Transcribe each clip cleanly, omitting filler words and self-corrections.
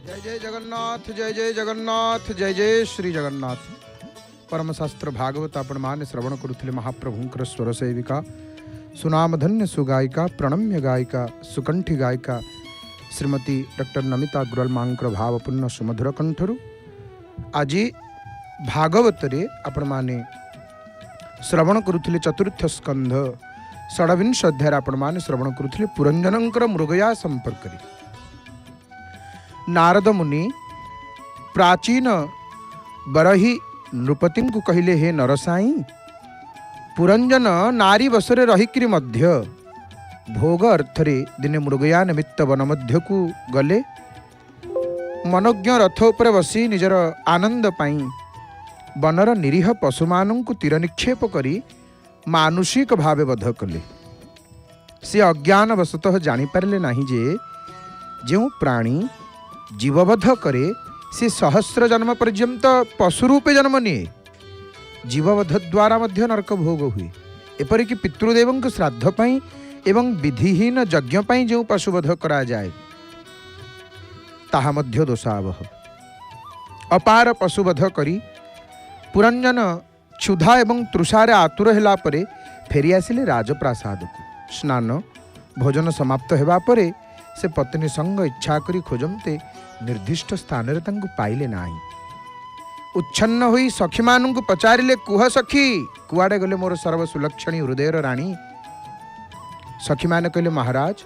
जय जय जगन्नाथ, जय जय जगन्नाथ, जय जय श्री जगन्नाथ। परम शास्त्र भागवत आपण माने श्रवण करुथिले महाप्रभुंकर स्वर सेविका सुनामधन्य सुगायिका प्रणम्य गायिका सुकंठी गायिका श्रीमती डॉक्टर नमिता अग्रवाल मांकर भावपूर्ण सुमधुर कंठरु आज भागवत रे आपण माने श्रवण करुथिले चतुर्थ स्कंध षड्विंश अध्याय आपण माने श्रवण करुथिले पुरंजनंकर मृगया संपर्क रे नारद मुनि प्राचीन बरही नृपति को कहले हे नरसाई पुरंजन नारी बसरे रहीकि मध्य भोग अर्थरे दिने मृगया निमित्त वन मध्य को गले मनोज्ञ रथ उपर बसी निजर आनंद पाई वनर निरीह पशुमान को तीर निक्षेप करी मानुषिक भावे वध कले। से अज्ञान वशतः जानीपारे ना जे जो प्राणी जीववध करे से सहस्र जन्म पर्यंत पशुरूपे जन्म निये। जीववध द्वारा मध्य नरक भोग हुए। एपरिक पितृदेव श्राद्ध पाई एवं विधिहीन यज्ञ पाई जो पशुवध करा जाए ताहा मध्य दोषावह। अपार पशुवध करी पुरंजन क्षुधा एवं तृषारे आतुर हेला परे फेरी आसिले राजप्रासाद को। स्नान भोजन समाप्त हेबा परे से पत्नी संग इच्छा करी खोजमते निर्दिष्ट स्थान रे तांको पाइले नाही। उच्छन्न होई सखी मानू को पचारिले कुह सखी कुआडे गले मोर सर्व सुलक्षणी हृदयर राणी। सखी माने कहले महाराज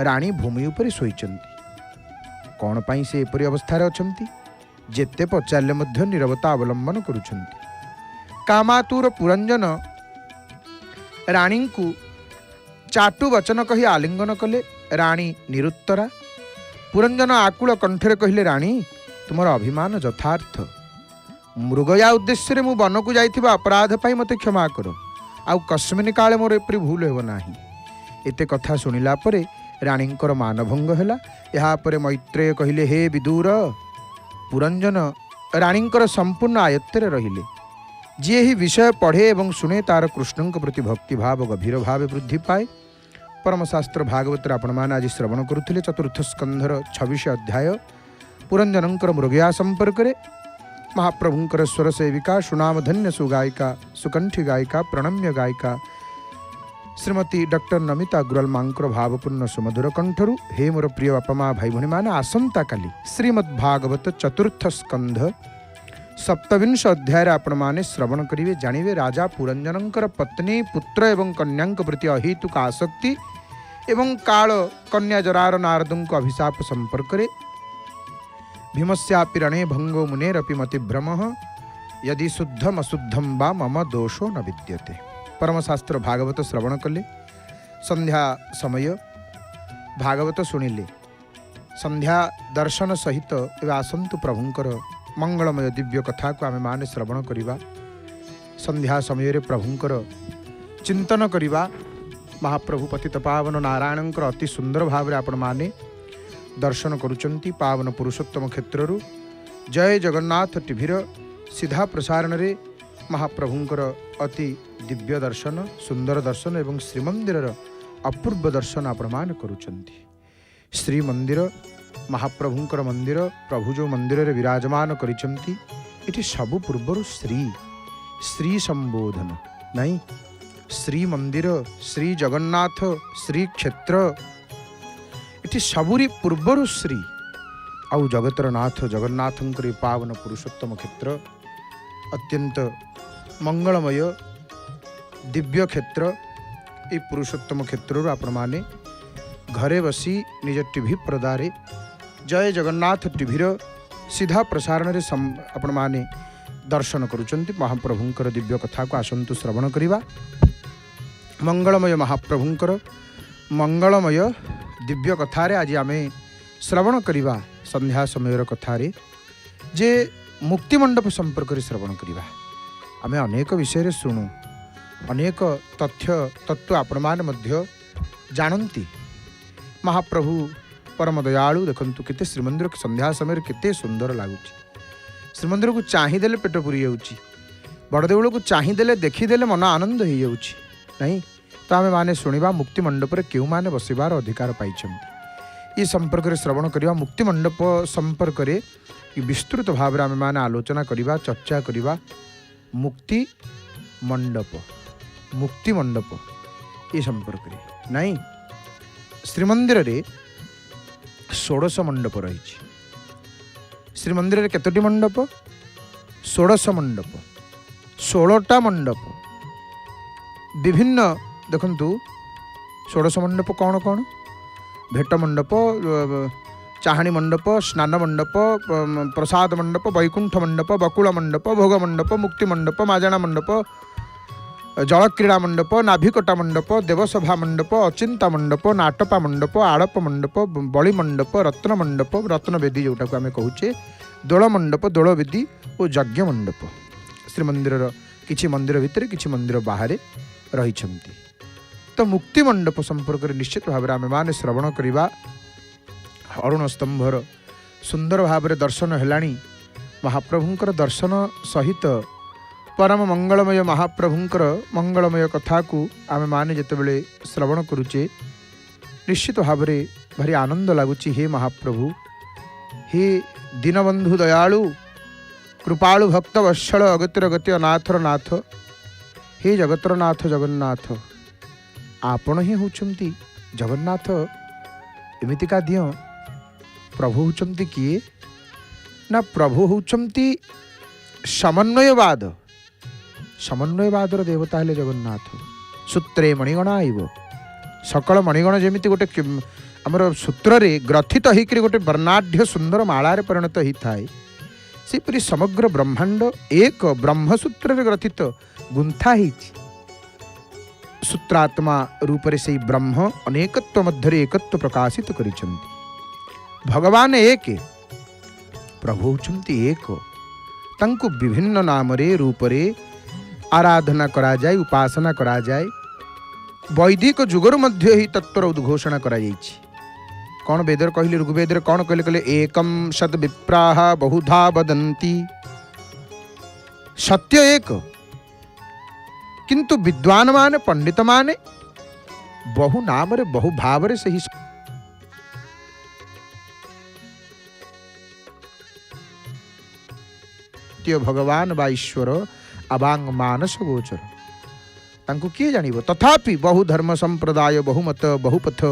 राणी भूमि उपरे शोइचंती। कौन पाई से एपरी अवस्था रे अछंती जेते पचारले मध्य नीरवता अवलंबन करूछंती। कामातुर पुरंजन राणी को चाटु वचन कही आलिंगन कले। राणी निरुत्तरा। पुरंजन आकुल कंठरे कहले राणी तुमर अभिमान यथार्थ। मृगया उद्देश्य मु वन को जाइथिबा अपराध पाई मते क्षमा करो। आउ कस्मिन काले मोर एपरी भूल हेब नाही। एते कथा सुनिला परे राणींकर मानभंग हेला। यहाँ परे मैत्रेय कहले हे विदुर पुरंजन राणींकर संपूर्ण आयत्तरे रहिले। जे ही विषय पढ़े एवं सुने तार कृष्ण प्रति भक्ति भाव गभीर भाव वृद्धि पाए। परमशास्त्र भागवत आपण मान आज श्रवण करुथिले चतुर्थ स्कंधर 26 अध्याय पुरंजनंकर मृगया संपर्क रे महाप्रभुंकर स्वर सेविका सुनामधन्य सुगायिका सुकंठी गायिका प्रणम्य गायिका श्रीमती डॉक्टर नमिता अग्रवाल मांकर भावपूर्ण सुमधुर कंठरु हे मोर प्रिय बापा माँ भाई भणी मान आसंता काली श्रीमद्भागवत चतुर्थ स्कंध सप्तविंश अध्याय आपण माने श्रवण करिवे जानिवे। राजा पुरंजनंकर पत्नी पुत्र एवं कन्यांक प्रति अहेतुक आसक्ति एवं काल कन्या जरार नारदंक अभिशाप संपर्क रे भीमस्यापि रणे भंगो मुनेरपि मतिभ्रमः यदि शुद्धम अशुद्धम वा मम दोषो न विद्यते। परमशास्त्र भागवत श्रवण कले। संध्या समय भागवत शुणिले। संध्या दर्शन सहित एवं आसंतु प्रभुंकर मंगलमय दिव्य कथा को आमे माने श्रवण करिबा। संध्या समय रे प्रभुंकर चिंतन करिबा। महाप्रभु पतित पावन नारायणंकर अति सुंदर भाव रे आपण माने दर्शन करुचंती पावन पुरुषोत्तम क्षेत्ररु। जय जगन्नाथ टीवीर सीधा प्रसारण रे महाप्रभुंकर अति दिव्य दर्शन सुंदर दर्शन एवं श्रीमंदिर अपूर्व दर्शन आपण माने करुचंती। श्रीमंदिर महाप्रभुंकर मंदिर प्रभु जो मंदिर रे विराजमान करिचंती इति सबु पूर्वरु श्री श्री संबोधन नहीं। श्री मंदिर श्री जगन्नाथ श्री क्षेत्र इति सबुरी पूर्वरु श्री आउ जगतर नाथ जगन्नाथंकर पावन पुरुषोत्तम क्षेत्र अत्यंत मंगलमय दिव्य क्षेत्र। ए पुरुषोत्तम क्षेत्र आपण माने घरे बसी निज टीवी प्रदारे जय जगन्नाथ टीवीर सीधा प्रसारण रे आपण माने दर्शन करुचंती। महाप्रभुंकर दिव्य कथा को आसंतु श्रवण करिबा। मंगलमय महाप्रभुंकर मंगलमय दिव्य कथारे आज आमे श्रवण करिबा। संध्या समय कथारे जे मुक्तिमंडप संपर्क रे श्रवण करिबा। आमे अनेक विषय रे सुनु अनेक तथ्य तत्व आपण माने मध्य जानंती। महाप्रभु परम दयालु देखंतु केते श्रीमंदिर संध्या समय केते सुंदर लागुची। श्रीमंदिर को चाहिदेले पेट पुरी जाउची। बड़देउल को चाहिदेले देखीदेले मन आनंद हो जाउची नहीं। तो आमे माने सुनिबा मुक्ति मंडप रे केउ माने बसिबार अधिकार पाइछंती। ये संपर्क में श्रवण करवा मुक्ति मंडप संपर्क में विस्तृत भाव में आम मैंने आलोचना करवा चर्चा करवा मुक्ति मंडप ये संपर्क में नहीं श्रीमंदिर रे 16 मंडप रही श्रीमंदिर रे केतोटी मंडप 16 मंडप 16टा मंडप विभिन्न देखंतु 16 मंडप कौन कौन भेट मंडप चाहाणी मंडप स्नान मंडप प्रसाद मंडप वैकुंठ मंडप बकुल मंडप भोग मंडप मुक्ति मंडप माजना मंडप जलक्रीड़ा मंडप नाभिकटा मंडप देवसभा मंडप अचिंता मंडप नाटपा मंडप आड़प मंडप बलि मंडप रत्न वेदी जोटा को आम कहूचे दोल मंडप दोल वेदी और यज्ञ मंडप श्रीमंदिर किछि मंदिर भितर किछि मंदिर बाहर रही तो मुक्ति मंडप संपर्क में निश्चित भाव में आम मैंने श्रवण करवा अरुण स्तंभर सुंदर भाव में दर्शन है महाप्रभुंकर दर्शन सहित परम मंगलमय महाप्रभुंकर मंगलमय कथा को आम माने जितेबले श्रवण करुचे निश्चित भाव में भारी आनंद लगुच हे महाप्रभु हे दीनबंधु दयालु कृपालु भक्त वत्सल अगतिर गति अनाथर नाथ हे जगतर नाथ जगन्नाथ आपण ही होचंती जगन्नाथ एमितिका दिय प्रभु होचंती किए ना प्रभु होचंती समन्वयवादर देवता हेले जगन्नाथ सूत्रे मणिगण आइब सकल मणिगण जमिति गोटे आमर सूत्र रे ग्रथित होकर गोटे वर्णाढ़ सुंदर मालार परिणत होता है सेपरी समग्र ब्रह्मांड एक ब्रह्मसूत्र रे ग्रथित गुंथा सूत्रात्मा रूप से ब्रह्म अनेकत्व मध्य एकत्व प्रकाशित करिछन्ति भगवान एक प्रभु होचन्ति एक तांको विभिन्न नाम रे रूप रे आराधना करा जाए उपासना करा जाए वैदिक जुगर मध्य ही तत्वर उद्घोषणा करा जाइछि कौन वेदर कहले ऋग्वेद कौन कहले कहले एकम सद विप्राह बहुधा वदन्ति सत्य एक किंतु विद्वान माने पंडित माने बहु नाम रे बहु भाव रे सही भगवान बा ईश्वर अबांग मानस गोचर तांको किए जानिबो तथापि बहु धर्म संप्रदाय बहुमत बहुपथ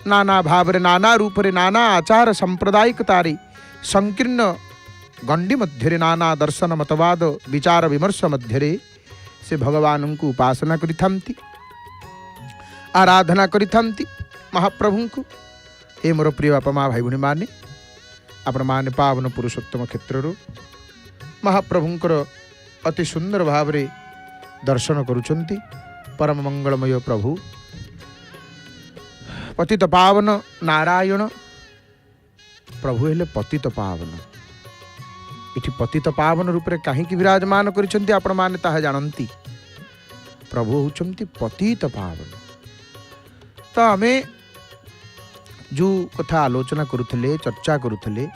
नाना भाव रे नाना रूप रे नाना आचार सांप्रदायिकतारी संकीर्ण गंडी मध्य रे नाना दर्शन मतवाद विचार विमर्श मध्य रे से भगवान को उपासना करिथांती आराधना करिथांती महाप्रभु को हे मोर प्रिय बापा माँ भाई भूणी माने आपण माने पावन पुरुषोत्तम क्षेत्र महाप्रभुंकर अति सुंदर भाव रे दर्शन करुचंती परम मंगलमय प्रभु पतित पावन नारायण प्रभु हेले पतित पावन इठी पतित पावन रूप रे कहीं विराजमान करिसंती आपण माने ताहा जानंती प्रभु होचंती पतित पावन तो आमे जो कथा आलोचना करुथले चर्चा करुथले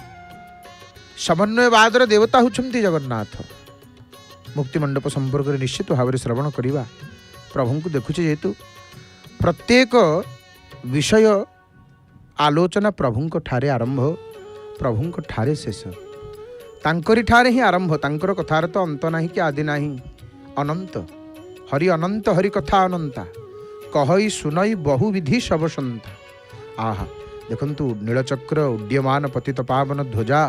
समन्वयवादर देवता होचंती जगन्नाथ मुक्ति मंडप संपर्क में निश्चित भाव में श्रवण करवा प्रभु को देखुचे जेहेतु प्रत्येक विषय आलोचना प्रभु ठारे आरंभ प्रभु ठारे शेष तांकरी ठारे ही आरंभ तांकर कथार तो अंत नहीं कि आदि नहीं अनंत हरि कथा अनंता कहई सुनई बहुविधि सब संता आहा देखंतु नीलचक्र उड्यमान पतित पावन ध्वजा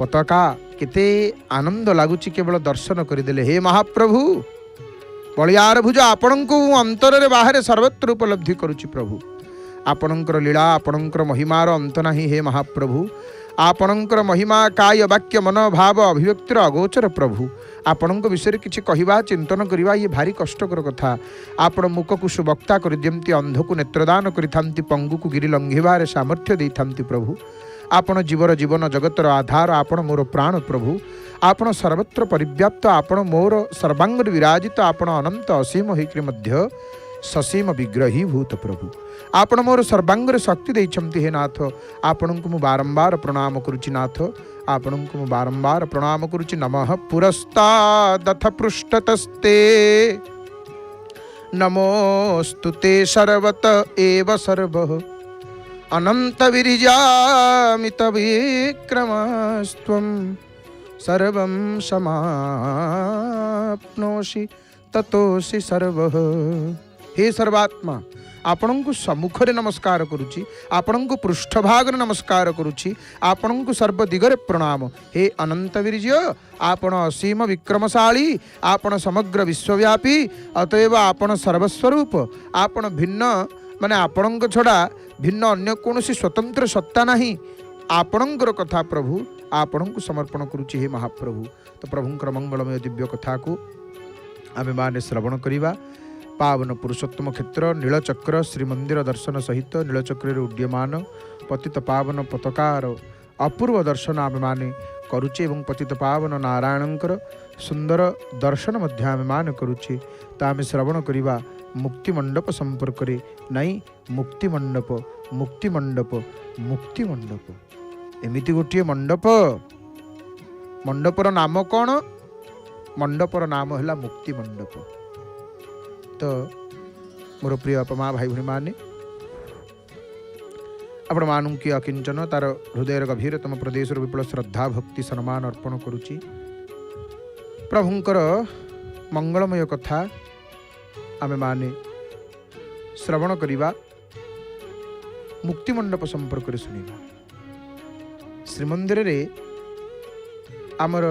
पताका केते आनंद लगुच केवल दर्शन करदेले हे महाप्रभु बलियार भुज आपण को अंतर रे बाहर सर्वत्र उपलब्धि करुची प्रभु आपणकर लीला आपणकर महिमार अंत नहीं हे महाप्रभु आपणकर महिमा काय वाक्य मन भाव अभिव्यक्तिर अगोचर प्रभु आपणक विषय किसी कहवा चिंतन करवा ये भारी कष्टकर कथा आपण मुख को सुवक्ता कर दियंती अंध को नेत्रदान करिथांती पंगु को गिरी लंघिबार सामर्थ्य देइथांती प्रभु आपण जीवर जीवन जगतर आधार आपण मोर प्राण प्रभु आपण सर्वत्र परिव्याप्त आपण मोर सर्वांग विराजित आपण अनंत असीम होकर मध्य ससीम विग्रही भूत प्रभु आपण मोर सर्वांग शक्ति देइछंती हे नाथ आपण को मु बारंबार प्रणाम करुचि नाथ आपण को मु बारंबार प्रणाम करुचि नमः पुरस्तादथ पृष्ठतस्ते नमोस्तुते सर्वत एव सर्वः अनंत विरिजामित विक्रमस्त्वं सर्वं समाप्नोषि ततोषि सर्वः। हे सर्वात्मा, आपणଙ୍କୁ ସମ୍ମୁଖରେ ନମସ୍କାର କରୁଛି, ଆପଣଙ୍କୁ ପୃଷ୍ଠଭାଗରେ ନମସ୍କାର କରୁଛି, ଆପଣଙ୍କୁ ସର୍ବ ଦିଗରେ ପ୍ରଣାମ। ହେ ଅନନ୍ତ ବୀର୍ଯ୍ୟ, ଆପଣ ଅସୀମ ବିକ୍ରମଶାଳୀ, ଆପଣ ସମଗ୍ର ବିଶ୍ୱବ୍ୟାପୀ, ଅତଏବ ଆପଣ ସର୍ବସ୍ୱରୂପ। ଆପଣ ଭିନ୍ନ ମାନେ ଆପଣଙ୍କ ଛଡ଼ା ଭିନ୍ନ ଅନ୍ୟ କୌଣସି ସ୍ୱତନ୍ତ୍ର ସତ୍ତା ନାହିଁ। ଆପଣଙ୍କର କଥା ପ୍ରଭୁ ଆପଣଙ୍କୁ ସମର୍ପଣ କରୁଛି ହେ ମହାପ୍ରଭୁ। ତ ପ୍ରଭୁଙ୍କର ମଙ୍ଗଳମୟ ଦିବ୍ୟ କଥାକୁ ଆମେମାନେ ଶ୍ରବଣ କରିବା। पावन पुरुषोत्तम क्षेत्र नीलचक्र श्रीमंदिर दर्शन सहित नीलचक्र उड्यमान पतित पावन पताकार अपूर्व दर्शन आम मैंने करुचे एवं पतित पावन नारायणकर सुंदर दर्शन मध्य आम मान करुचे। तो आम श्रवण करवा मुक्तिमंडप संपर्क रे। नहीं मुक्तिमंडप मुक्तिमंडप मुक्तिमंडप एमिति गोटे मंडप। मंडपर नाम कौन? मंडपर नाम है मुक्तिमंडप। तो मोर प्रिय अपमा भाई भाई माने आपण मानु कि अकिंचन तार हृदय गभीरतम प्रदेश विपुल श्रद्धा भक्ति सम्मान अर्पण करुच्ची। प्रभुंकर मंगलमय कथा आमे माने श्रवण करिबा, मुक्तिमंडप संपर्क रे सुनिबा। श्रीमंदिर रे आमर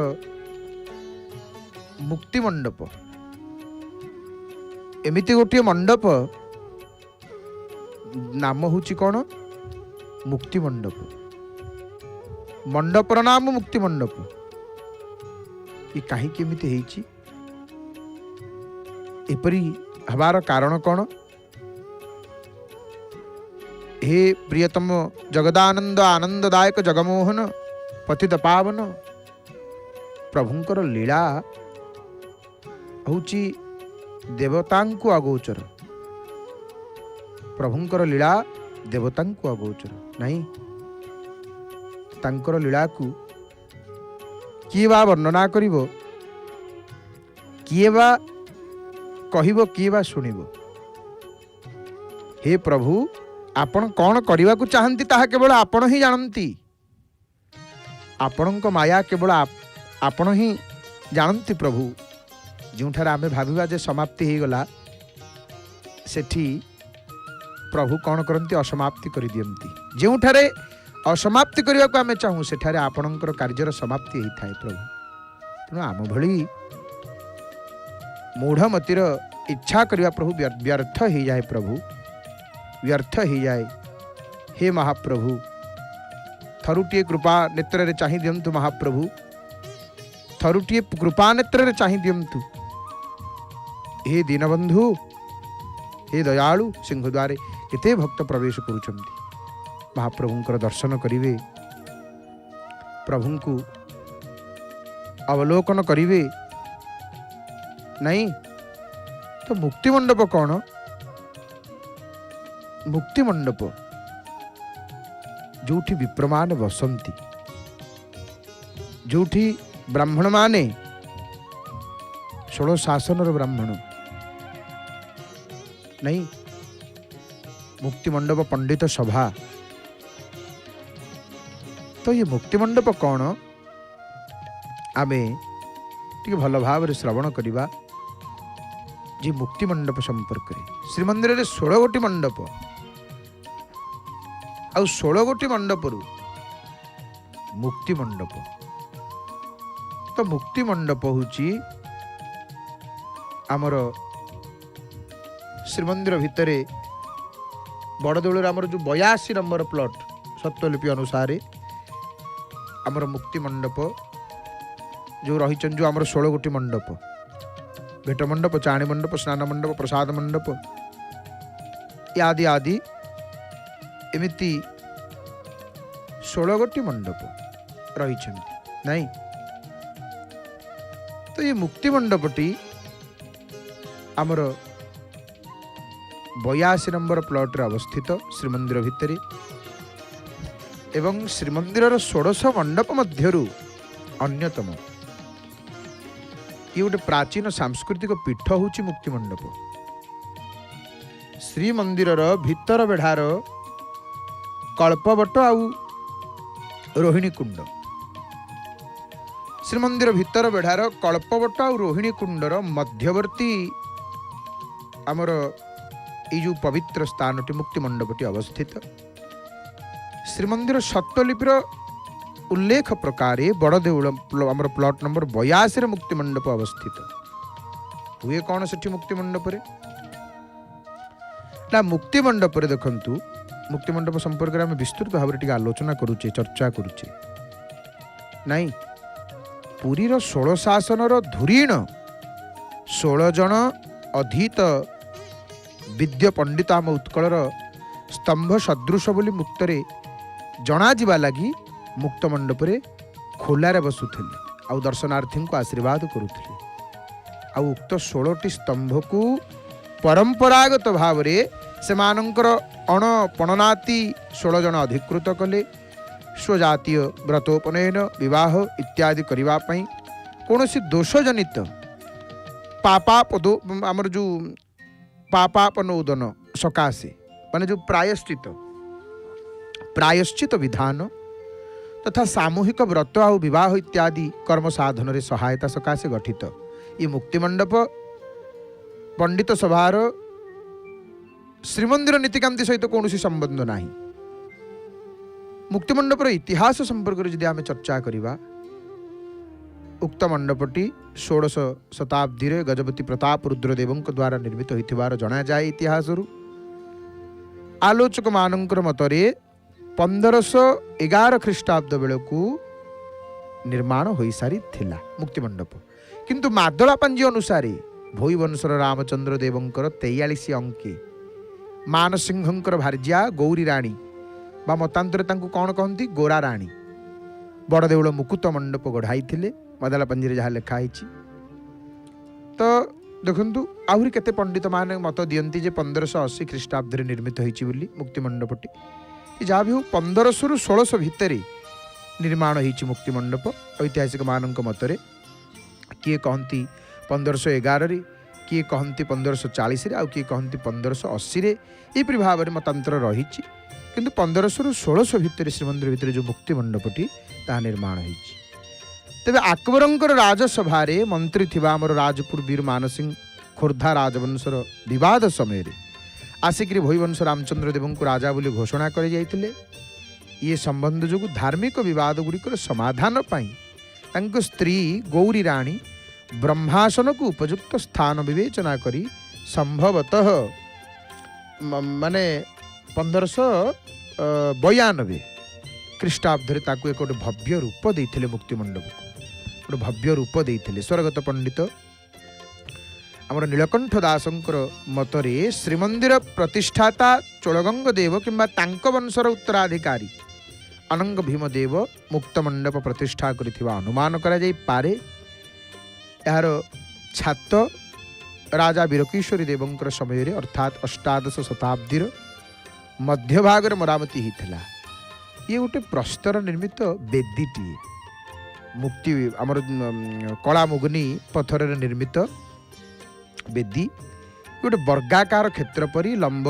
मुक्तिमंडप एमिति गोटे मंडप, नाम होची कौन? मुक्ति मंडप। मंडपर नाम मुक्ति मंडप। ये कहीं केमिति हेची? एपरी हबार कारण कौन? हे प्रियतम जगदानंद आनंददायक जगमोहन पतित पावन प्रभुंकर लीला होची देवतांकु अगोचर। प्रभुंकर लीला देवतांकु अगोचर नहीं। तांकर लीला को किए बा वर्णना करिवो, किए बा कहिवो, किए बा सुनिवो। हे प्रभु, आपण कौन करने को चाहती ताहा केवल आपण ही जानती। आपणक माया केवल आपण ही जानती प्रभु। जोठार आमे भाविबा जे समाप्ति हो गला, सेठी प्रभु कौन करती? असमाप्ति कर दियंती। जोठारे असमाप्ति करने को आमे चाहूँ, सेठारे आपणकर कार्यर समाप्ति होता है प्रभु। तेणु आम भली मूढ़मतिर इच्छा करने प्रभु व्यर्थ हो जाए, प्रभु व्यर्थ हो जाए। हे महाप्रभु, थरुटिए कृपा नेत्र रे चाहि दियंतु महाप्रभु, थरुटिए कृपा नेत्र रे चाहि दियंतु। हे दीनबंधु, हे दयालु, सिंहद्वारे केते भक्त प्रवेश करुचंती। महाप्रभुंकर दर्शन करिवे, प्रभुंकु अवलोकन करिवे नहीं। तो मुक्तिमंडप कौन? मुक्तिमंडप जोठी विप्रमान बसंती, जोठी ब्राह्मण माने 16 शासन ब्राह्मण नहीं। मुक्तिमंडप पंडित सभा। तो ये मुक्तिमंडप कौन? आमे टिके भल भाव श्रवण करिबा जे मुक्तिमंडप संपर्क रे। श्रीमंदिर रे 16 गोटी मंडप आ 16 गोटी मंडप रु मुक्ति मंडप। तो मुक्ति मंडप होची आमर श्रीमंदिर भितरे बड़देउल आमर जो 82 नंबर प्लॉट सत्यलिपि अनुसार आमर मुक्ति मंडप जो रही जो आमर 16 गोटी मंडप, भेट मंडप, चाणी मंडप, स्नान मंडप, प्रसाद मंडप आदि आदि एमिति 16 गोटी मंडप रही नहीं। तो ये मुक्ति मंडपटी आमर 82 नंबर प्लॉट रे अवस्थित श्रीमंदिर भितरे एवं श्रीमंदिर 16 मंडप मध्यरु अन्यतम ये गोटे प्राचीन सांस्कृतिक पीठ होची मुक्ति मंडप। श्रीमंदिर भीतर बेढ़ार कल्पवट आउ रोहिणी कुंड श्रीमंदिर भितर बेढ़ार कल्पवट आउ रोहिणी कुंडर मध्यवर्ती आमर यो पवित्र स्थानटी मुक्ति मंडपटी अवस्थित। श्रीमंदिर सप्तलिपिर उल्लेख प्रकार बड़ देउल आमर प्लॉट नंबर 82 मुक्ति मंडप अवस्थित हुए। कौन से मुक्ति मंडप ना मुक्ति मंडप देखंतु मुक्ति मंडप संपर्क में विस्तृत भाव में आलोचना करुचे चर्चा करुचे नाई। पुरीर 16 शासनर धुरीण 16 जन अधीत विद्य पंडित आम उत्कलर स्तंभ सदृश बोली मुक्तरे जना जिबा लगी मुक्त मंडप खोलारे बसुथिले आउ दर्शनार्थी को आशीर्वाद करुथिले। आउ उक्त 16टी स्तंभ को परंपरागत भाव से मानकर अण पणनाती 16 जन अधिकृत कले। स्वजातीय व्रतोपनयन विवाह इत्यादि करने कौन सी दोषजनित पापापदो आमर जो पापापनोदन सकाशे माने जो प्रायश्चित विधान तथा सामूहिक व्रत आ विवाह इत्यादि कर्म साधन रे सहायता सकाशे गठित ये मुक्ति मंडप पंडित सभार श्रीमंदिर नीतिकांति सहित कौन संबंध नहीं। मुक्ति मंडपर इतिहास संपर्क में जदि आम चर्चा करवा उक्त मंडपटी 16 शताब्दी रे गजपति प्रताप रुद्रदेव द्वारा निर्मित होइथिबार जणा जाए। इतिहास आलोचक मानकर मतरे 1511 ख्रीष्टाब्द बेलू निर्माण हो सारी थिला मुक्ति मंडप। किंतु मादला पांजी अनुसार भोई वंशर रामचंद्र देवंकर 43 अंके मानसिंहंकर भार्या गौरी राणी बा मतांतर तांको कौन कहती गोरा राणी बड़ देउल मुकुत मंडप गढ़ाई थिले मदाला पंजीरे जहाँ लिखाई। तो देखु आहरी केते पंडित माने मत दियंती जे 1580 ख्रीष्टाब्द निर्मित होइछि बोली मुक्ति मंडपटी जहाँ भी हो 1500 रु 1600 भितर निर्माण होइछि मुक्ति मंडप। ऐतिहासिक मानक मतरे किए कहती 1511 रे किए कहती 1540 रे आउ किए कहती 1580 रे एपरि भाव में मतांतर रही। किंतु 1500 रु 1600 भितर श्रीमंदिर भितर जो मुक्ति मंडपटी ता निर्माण होइछि। तेबे अकबरंकर राजसभा मंत्री थिबा आमर राजपुर वीर मानसिंह खोर्धा राजवंशर विवाद समय आसिक भोईवंश रामचंद्र देव को राजा बोली घोषणा कर जाइथिले। ये संबंध जो धार्मिक विवाद गुड़िकर समाधान पाई स्त्री गौरी राणी ब्रह्मासन को उपयुक्त स्थान विवेचना करी संभवतः माने 1592 ख्रीष्टाब्द एक भव्य रूप देते मुक्ति मंडप को गोटे भव्य रूप देते। स्वर्गत पंडित आमर नीलकंठ दासंकर मतरे श्रीमंदिर प्रतिष्ठाता चोलगंग देव किंबा तांक वंशर उत्तराधिकारी अनंग भीमदेव मुक्त मंडप प्रतिष्ठा करिथिबा अनुमान करा जाई पारे। यार छात राजा वीरकेश्वरी देवंकर समय रे अर्थात 18 शताब्दी मध्य भाग मरामती होता। ये गोटे प्रस्तर निर्मित बेदीटी मुक्ति आमर कला मुगनी पथर निर्मित बेदी गोटे वर्गाकार क्षेत्र परी लंब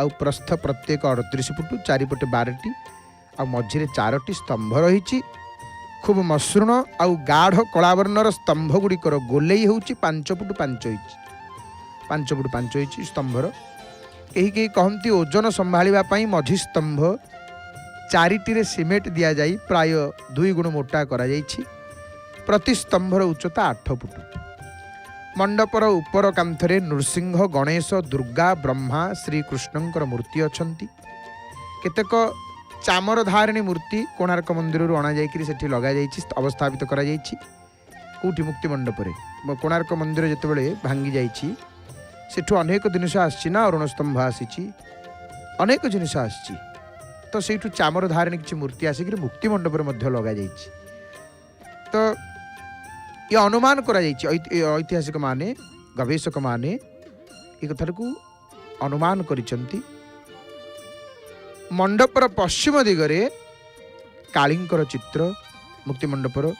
आउ प्रस्थ प्रत्येक 38 फुट 4 पटे 12टी आ मझिरे 4टी स्तंभ रही। खूब मसृण आउ गाढ़ कलावर्णर स्तंभ गुड़िकर गोलेई होउची 5 फुट 5 इंच 5 फुट 5 इंच स्तंभर कहीं कहती ओजन संभाळिबा पई मझी स्तंभ 4टी सिमेंट दिया जाई प्राय 2 गुण मोटा करा जाइछि। प्रति स्तंभर उच्चता 8 फुट। मंडपर उपर कांथरे नृसिंह गणेश दुर्गा ब्रह्मा श्रीकृष्णंकर मूर्ति अछंती। केतेक चामर धारिणी मूर्ति कोणार्क मंदिर अणा जाइकरी सेठी लगा जाइछि अवस्थापित करा जाइछि। कोठी मुक्ति मंडपरे कोणार्क मंदिर जेतेबेले भांगी जाइछि सेठू अनेक जिनिस आछि ना अरुण स्तंभ आसी अनेक जिनिस आछि तो सेठू चामर धारिणी किछि मूर्ति आसिक मुक्ति मंडपर मध्य लगा जाइछि। तो ये अनुमान करा जाइछि ऐतिहासिक माने गवेषक माने ये कथा को अनुमान करिसंती। मंडपर पश्चिम दिगरे कालींकर चित्र मुक्ति मंडपर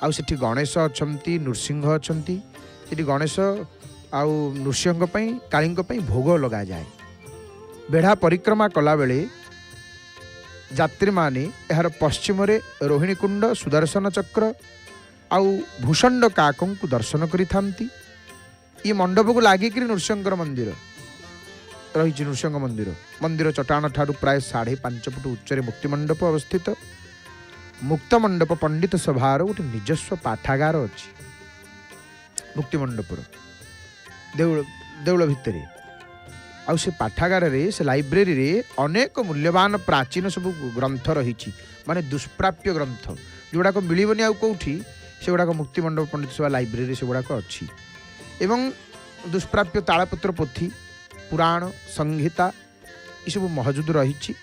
आउ सेठी गणेश अछंती नृसिंह अछंती। सेठी गणेश आउ नृसिंह पई कालींक पई भोग लगा जाए। बेढ़ा परिक्रमा कला बेले यात्री माने यार पश्चिम रोहिणी कुंड सुदर्शन चक्र आउ भूषंड काकं को दर्शन करि थांती। ये मंडप को लागिक नृसिंह मंदिर रही। नृसिंह मंदिर मंदिर चट्टाण ठारू प्राय 5.5 फुट उच्चरे मुक्ति मंडप अवस्थित। मुक्त मंडप पंडित सभार गोटे निजस्व पाठागार अच्छी। मुक्ति मंडपर देउल भितर आउ से पाठागार रे से लाइब्रेरी रे अनेक मूल्यवान प्राचीन सब ग्रंथ रही। माने दुष्प्राप्य ग्रंथ जोड़ाक मिलबनी आउ कौटी से गुड़ाक मुक्ति मंडप पंडित सभा लाइब्रेरी से गुड़ाक अच्छी। एवं दुष्प्राप्य तालपत्र पोथी पुराण संहिता ये सब महजूद रही।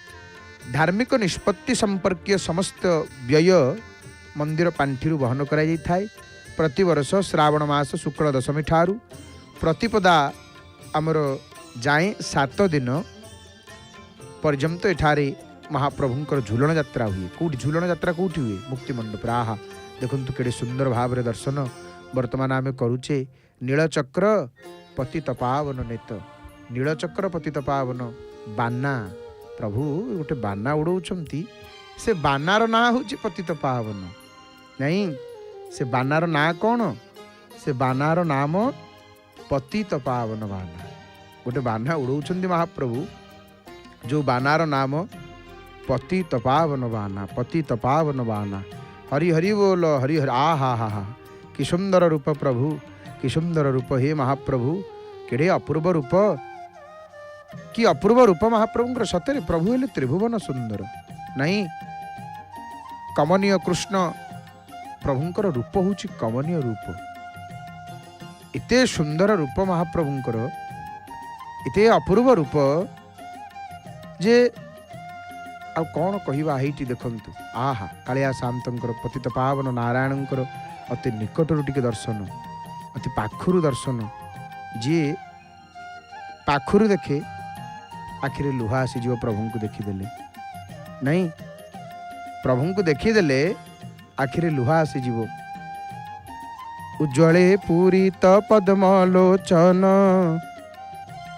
धार्मिक निष्पत्ति संपर्कीय समस्त व्यय मंदिर पांठि वहन कराई थाए। प्रति वर्ष श्रावण मास शुक्ल दशमी ठारू प्रतिपदा आमर जाए 7 दिन पर्यंत एठारे महाप्रभुंकर झूलन यात्रा हुए। कौटी झूलन यात्रा कौटी हुए? मुक्ति मंडप। आहा देखंतु केडे सुंदर भाव रे दर्शन वर्तमान आमे करूचे। नीलचक्र पतित पावन नेत, नीलचक्र पतित पावन बाना प्रभु गोटे बाना उड़ौछंती। से बानार ना होची पतित पावन नहीं, से बानार ना कौन? से बानार नाम पतित पावन बाना। गोटे बाना उड़ौछंती महाप्रभु, जो बानार नाम पतित पावन बाना। पतित पावन बाना। हरि हरि बोल, हरि हरि। आ हा हा हा कि सुंदर रूप प्रभु, कि सुंदर रूप हे महाप्रभु। केड़े अपूर्व रूप, कि अपूर्व रूप महाप्रभु। सतरे प्रभु हेले त्रिभुवन सुंदर नहीं। कमनीय कृष्ण प्रभुंकर रूप होची कमनीय रूप। इते सुंदर रूप महाप्रभुंकर, इते अपूर्व रूप जे आ कौन कहवा। हेटी देखंतु आहा कालिया शांतंकर पतित पावन नारायणंकर अति निकटरू टिके दर्शन, अति पाखुरु दर्शन। जी पाखुरु देखे आखिरे लुहा आसीज प्रभु को देखीदेले नहीं। प्रभु को देखीदेले आखिरे लुहा आसीज। उज्ज्वले पूरित पद्मलोचन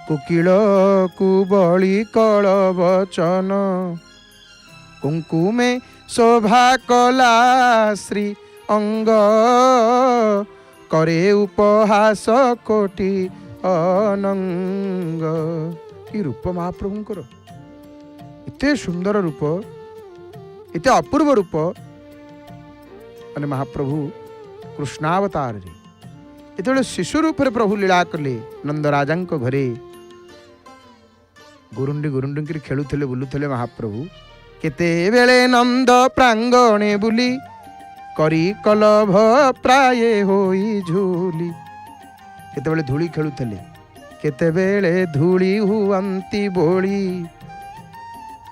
कुकिल कुबली कल वचन कुंकुमे शोभा कला श्री अंग करे उपहास कोटि अनंग। ये रूप महाप्रभुंकर इते सुंदर रूप, इते अपूर्व रूप। माने महाप्रभु कृष्णावतार रे इते शिशु रूप रे प्रभु लीला कले। नंदराजांक घरे गुरुंडी गुरुंडी खेलुले बुलुले महाप्रभु। केते बेले नंद प्रांगणे बुली करी कलभ प्राय होई झूली। केते बेले धूली खेलुले, केते बेले धूली हुअंती बोली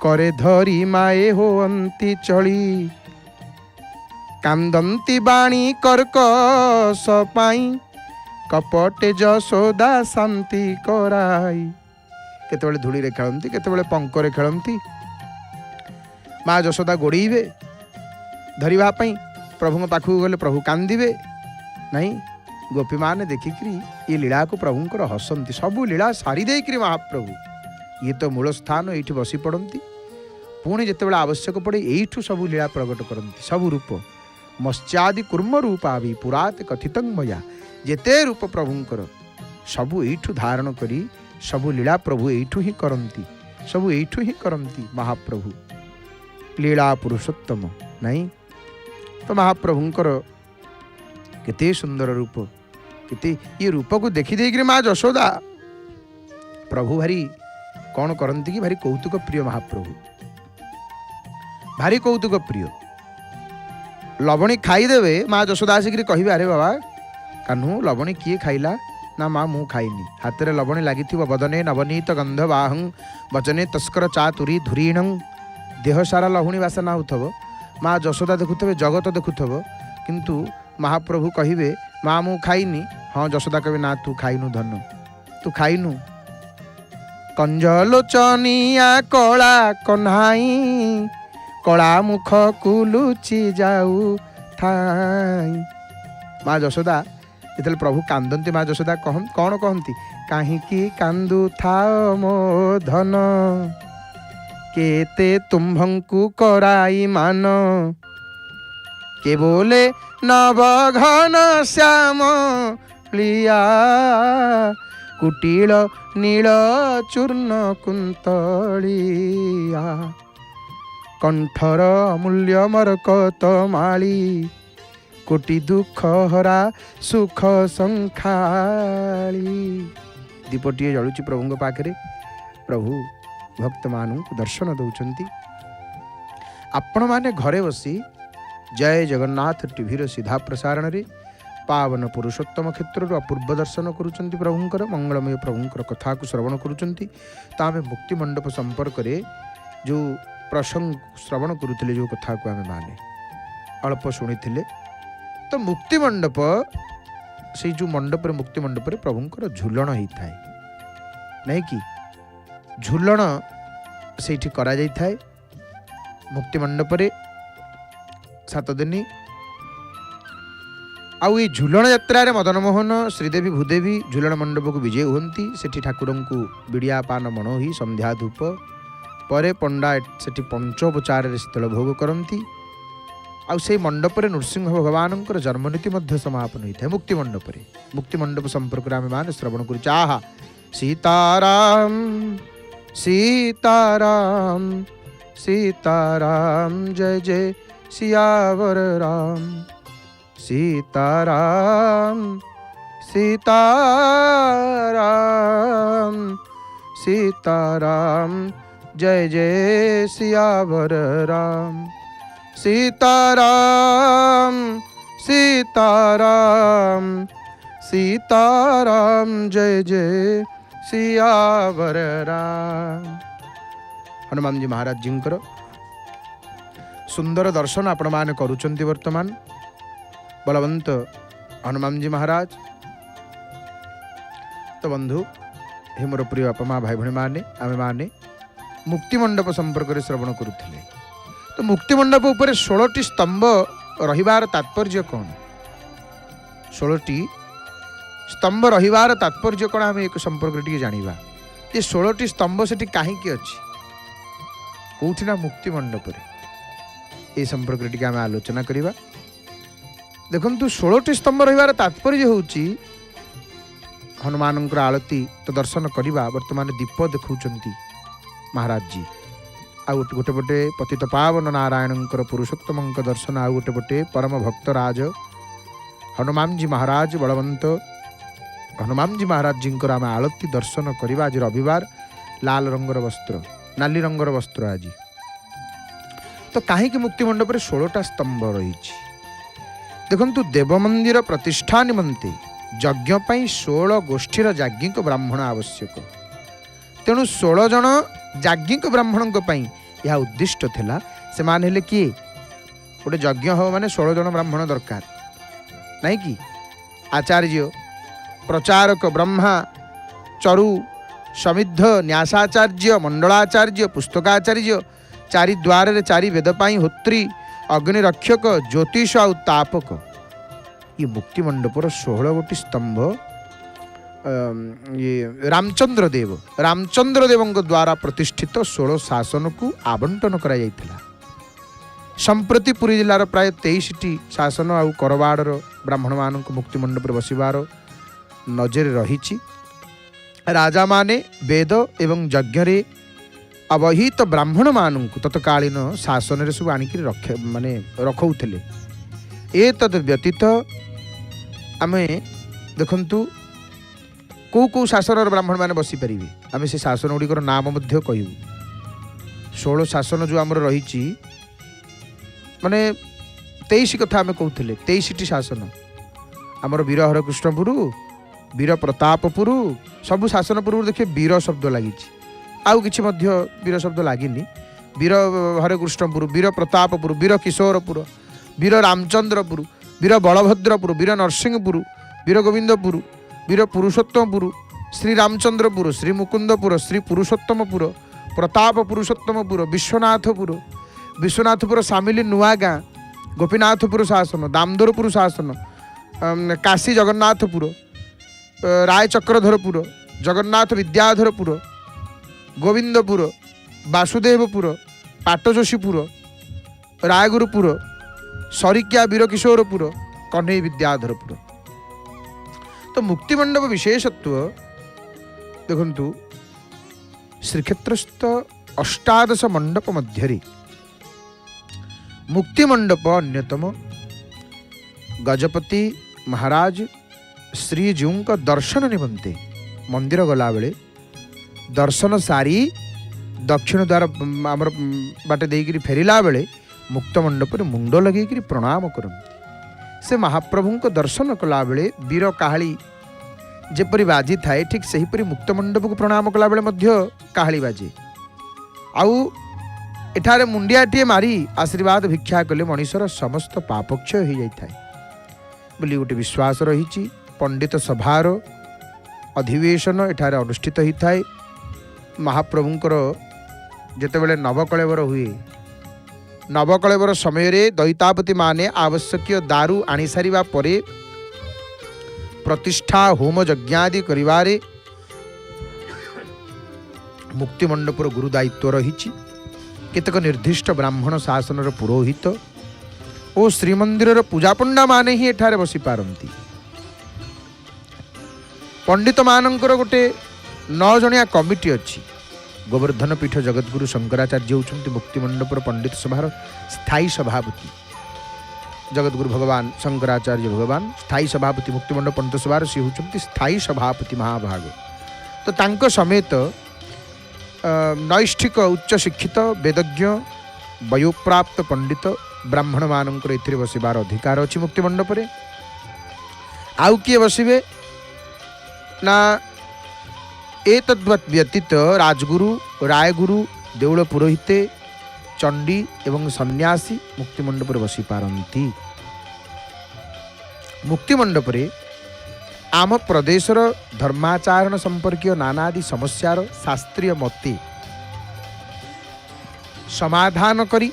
करे धरी माए होअंती चली। कांदंती बाणी कर्कश पाई कपटे जशोदा शांति कराई। केते बेले धूली रे खेलंती, केते बेले पंकरे खेलंती। माँ जशोदा गोड़े धरवा प्रभु पाखक गले प्रभु कांदे नहीं। गोपी माने देखिकी ये लीला को प्रभुंकर हसंती। सबू लीला सारी देकरी महाप्रभु ये तो मूल स्थान ये बसी पड़ती। पुणी जिते बड़े आवश्यक पड़े यू सबू लीला प्रकट करती। सबू रूप मत्स्यादि कूर्म रूपा भी पुरात कथित मया। जेते रूप प्रभुंकर सबू यू धारण करी सबू लीला प्रभु यू ही करती, सबू यू ही करती महाप्रभु। लीला पुरुषोत्तम नहीं। तो महाप्रभुंकर केते सुंदर रूप, केते ये रूप को देखी देख माँ जशोदा प्रभु भारी कौन करती कि भारी कौतुक प्रिय महाप्रभु, भारी कौतुक प्रिय। लवणी खाईदेवे माँ जशोदा आसिक कहे अरे बाबा कान्हू लवणी किए खाइला ना माँ मु खाइनी। हाथ में लवणी लगी बदने नवनीत गंध बाहं वचने तस्कर चातुरी धुरीण। देह सारा लहुणी बासना होथब। माँ जशोदा देखुथे जगत देखुथब किंतु महाप्रभु कहे माँ मु खाइनी। हाँ जशोदा कहे ना तू खाइनु धन, तू खाइनु। कंजलोचनिया कला कन्हाई कला मुख कुलुची जाऊ ठाई। माँ जशोदा जिते प्रभु कांदती माँ जशोदा कौन कहती कहीं कांदु था मो धन केते तुम्भंकु कराई मान के बोले नव घन श्याम लिया कुटिल नील चूर्ण कुंतलिया कंठर अमूल्य मरकत माली कोटि दुख हरा सुख संखाली। दीपटीए जलुची प्रभु पाखे प्रभु भक्त मानू दर्शन दौरान आपण माने घरे बसी जय जगन्नाथ टीवी सीधा प्रसारण रे पावन पुरुषोत्तम क्षेत्र अपूर्व दर्शन करुँच प्रभुंकर मंगलमय प्रभुंकर कथा को श्रवण करुँच। तो आम मुक्ति मंडप संपर्क में जो प्रसंग श्रवण करुले जो कथा को आम माने अल्प शुणी तो मुक्ति मंडप से जो मंडप मुक्ति मंडप प्रभुंकर झूलन होता है नहीं कि झूलन से करा जाए मुक्ति मंडप 7 दिन आउ ये झूलन यात्रा मदन मोहन श्रीदेवी भूदेवी झूलन मंडप को विजय होती सेठी ठाकुर को बिड़िया पान मण ही संध्या धूप परे पंडा सेठी पंचोपचार शीतल भोग करती आउ से मंडप नृसिंह भगवान जन्मनीति समापन होता है मुक्ति मंडप संपर्क में आम मान श्रवण कर सीताराम सीताराम सीताराम जय जय सियावर राम सीताराम सीताराम सीताराम जय जय सियावर राम सीताराम सीताराम सीताराम जय जय सियावर राम। हनुमान जी महाराज जी सुंदर दर्शन आपण माने करुचंती वर्तमान बलवंत हनुमान जी महाराज। तो बंधु हे मोर प्रिय बापा माँ भाई भाई माने आमे माने मुक्ति मंडप संपर्क में श्रवण करुले। तो मुक्ति मंडप उपर 16टी स्तंभ रहिबार तात्पर्य कौन 16टी स्तंभ रहिबार तात्पर्य कौन आम एक संपर्क टी जानिबा ये 16टी स्तंभ से कहीं अच्छी कौटी ना मुक्ति मंडप ये संपर्क टी आम आलोचना करवा। देखु 16टी स्तंभ रहिबार तात्पर्य होची हनुमान आलती तो दर्शन करवा वर्तमान दीप देखुंट महाराज जी आउ गोटे पटे पतित पावन नारायण पुरुषोत्तम दर्शन आउ गोटे पटे परम भक्तराज हनुमान जी महाराज बलवंत हनुमान जी महाराज जी आम आलती दर्शन करवा। आज रविवार लाल रंगर वस्त्र नाली रंगर वस्त्र आज तो कहीं मुक्ति मंडप 16टा स्तंभ रही। देखु देव मंदिर प्रतिष्ठा निमंते यज्ञ 16 गोष्ठीर याज्ञिक ब्राह्मण आवश्यक तेणु 16 जन याज्ञिक ब्राह्मण यह उद्दिष्ट थिला से माने किए गोटे यज्ञ हो माने 16 जन ब्राह्मण दरकार नहीं कि आचार्य प्रचारक ब्रह्मा चरु समिद्ध न्यासाचार्य मंडलाचार्य पुस्तकाचार्य चारि द्वार चारि वेद पाई होत्री अग्निरक्षक ज्योतिष आउ तापक ये मुक्ति मंडपर 16 गोटी स्तंभ ये रामचंद्र देव द्वारा प्रतिष्ठित 16 शासन को आवंटन करा जायतिला। संप्रति पुरी जिलार प्राय 23टी शासन आउ करवाड़र ब्राह्मण मान मुक्ति मंडप बसबार नजर रही। राजा माने वेद एवं यज्ञ अवहित ब्राह्मण मानू तत्कालीन शासन सब आनिक माने रखुले। ए तद व्यतीत आमे देखंतु कौ कौ शासन ब्राह्मण माने बसी पारिबे आमे से शासन गुड़िकर नाम मध्य कहबू। 16 शासन जो आमर रही माने 23 कथा आमे कहूले 23टी शासन आमर वीर हरकृष्णपुर वीर प्रतापपुर सबु शासन पूर्व देखिए वीर शब्द लगी आउ किछि मध्य वीर शब्द लागिनी। वीर हरकृष्णपुर वीर प्रतापपुर वीर किशोरपुर वीर रामचंद्रपुर वीर बलभद्रपुर वीर नरसिंहपुर वीर गोविंदपुर वीर पुरुषोत्तमपुर श्री रामचंद्रपुर श्री मुकुंदपुर श्री पुरुषोत्तमपुर प्रताप पुरुषोत्तमपुर विश्वनाथपुर सामिली नुआगाँ गोपीनाथपुर शासन दामोदरपुर शासन काशी जगन्नाथपुर राय चक्रधरपुर जगन्नाथ विद्याधरपुर गोविंदपुर ବାସୁଦେବପୁର, ପାଟଯୋଶୀପୁର, ରାୟଗୁରୁପୁର, ସରିକିଆ ବୀରକିଶୋରପୁର, କହ୍ନେଇ ବିଦ୍ୟାଧରପୁର। ତ ମୁକ୍ତିମଣ୍ଡପ ବିଶେଷତ୍ୱ ଦେଖନ୍ତୁ, ଶ୍ରୀକ୍ଷେତ୍ରସ୍ଥ ଅଷ୍ଟାଦଶ ମଣ୍ଡପ ମଧ୍ୟରେ ମୁକ୍ତିମଣ୍ଡପ ଅନ୍ୟତମ। ଗଜପତି ମହାରାଜ ଶ୍ରୀଜୀଉଙ୍କ ଦର୍ଶନ ନିମନ୍ତେ ମନ୍ଦିର ଗଲାବେଳେ ଦର୍ଶନ ସାରି ଦକ୍ଷିଣ ଦ୍ୱାର ଆମର ବାଟେ ଦେଇକରି ଫେରିଲା ବେଳେ ମୁକ୍ତ ମଣ୍ଡପରେ ମୁଣ୍ଡ ଲଗେଇକରି ପ୍ରଣାମ କରନ୍ତି। ସେ ମହାପ୍ରଭୁଙ୍କ ଦର୍ଶନ କଲାବେଳେ ବୀର କାହାଳି ଯେପରି ବାଜିଥାଏ, ଠିକ୍ ସେହିପରି ମୁକ୍ତ ମଣ୍ଡପକୁ ପ୍ରଣାମ କଲାବେଳେ ମଧ୍ୟ କାହାଳି ବାଜେ। ଆଉ ଏଠାରେ ମୁଣ୍ଡିଆଟିଏ ମାରି ଆଶୀର୍ବାଦ ଭିକ୍ଷା କଲେ ମଣିଷର ସମସ୍ତ ପାପକ୍ଷୟ ହୋଇଯାଇଥାଏ ବୋଲି ଗୋଟେ ବିଶ୍ୱାସ ରହିଛି। ପଣ୍ଡିତ ସଭାର ଅଧିବେଶନ ଏଠାରେ ଅନୁଷ୍ଠିତ ହୋଇଥାଏ। ମହାପ୍ରଭୁଙ୍କର ଯେତେବେଳେ ନବକଳେବର ହୁଏ, ନବକଳେବର ସମୟରେ ଦଇତାପତି ମାନେ ଆବଶ୍ୟକୀୟ ଦାରୁ ଆଣିସାରିବା ପରେ ପ୍ରତିଷ୍ଠା ହୋମ ଯଜ୍ଞାଦି କରିବାରେ ମୁକ୍ତିମଣ୍ଡପର ଗୁରୁ ଦାୟିତ୍ୱ ରହିଛି। କେତେକ ନିର୍ଦ୍ଦିଷ୍ଟ ବ୍ରାହ୍ମଣ ଶାସନର ପୁରୋହିତ ଓ ଶ୍ରୀମନ୍ଦିରର ପୂଜାପଣ୍ଡା ମାନେ ହିଁ ଏଠାରେ ବସିପାରନ୍ତି। ପଣ୍ଡିତମାନଙ୍କର ଗୋଟେ 9 ଜଣିଆ କମିଟି ଅଛି। ଗୋବର୍ଦ୍ଧନ ପୀଠ ଜଗଦ୍ଗୁରୁ ଶଙ୍କରାଚାର୍ଯ୍ୟ ହେଉଛନ୍ତି ମୁକ୍ତିମଣ୍ଡପର ପଣ୍ଡିତ ସଭାର ସ୍ଥାୟୀ ସଭାପତି। ଜଗଦ୍ଗୁରୁ ଭଗବାନ ଶଙ୍କରାଚାର୍ଯ୍ୟ ଭଗବାନ ସ୍ଥାୟୀ ସଭାପତି, ମୁକ୍ତିମଣ୍ଡପ ପଣ୍ଡିତ ସଭାର ସେ ହେଉଛନ୍ତି ସ୍ଥାୟୀ ସଭାପତି ମହାଭାଗ। ତ ତାଙ୍କ ସମେତ ନୈଷ୍ଠିକ ଉଚ୍ଚଶିକ୍ଷିତ ବେଦଜ୍ଞ ବୟୋପ୍ରାପ୍ତ ପଣ୍ଡିତ ବ୍ରାହ୍ମଣମାନଙ୍କର ଏଥିରେ ବସିବାର ଅଧିକାର ଅଛି ମୁକ୍ତିମଣ୍ଡପରେ। ଆଉ କିଏ ବସିବେ ନା ଏତଦ୍ବତ୍ ବ୍ୟତୀତ ରାଜଗୁରୁ, ରାୟଗୁରୁ, ଦେଉଳ ପୁରୋହିତେ, ଚଣ୍ଡୀ ଏବଂ ସନ୍ନ୍ୟାସୀ ମୁକ୍ତିମଣ୍ଡପରେ ବସିପାରନ୍ତି। ମୁକ୍ତିମଣ୍ଡପରେ ଆମ ପ୍ରଦେଶର ଧର୍ମାଚରଣ ସମ୍ପର୍କୀୟ ନାନାଦି ସମସ୍ୟାର ଶାସ୍ତ୍ରୀୟ ମତେ ସମାଧାନ କରି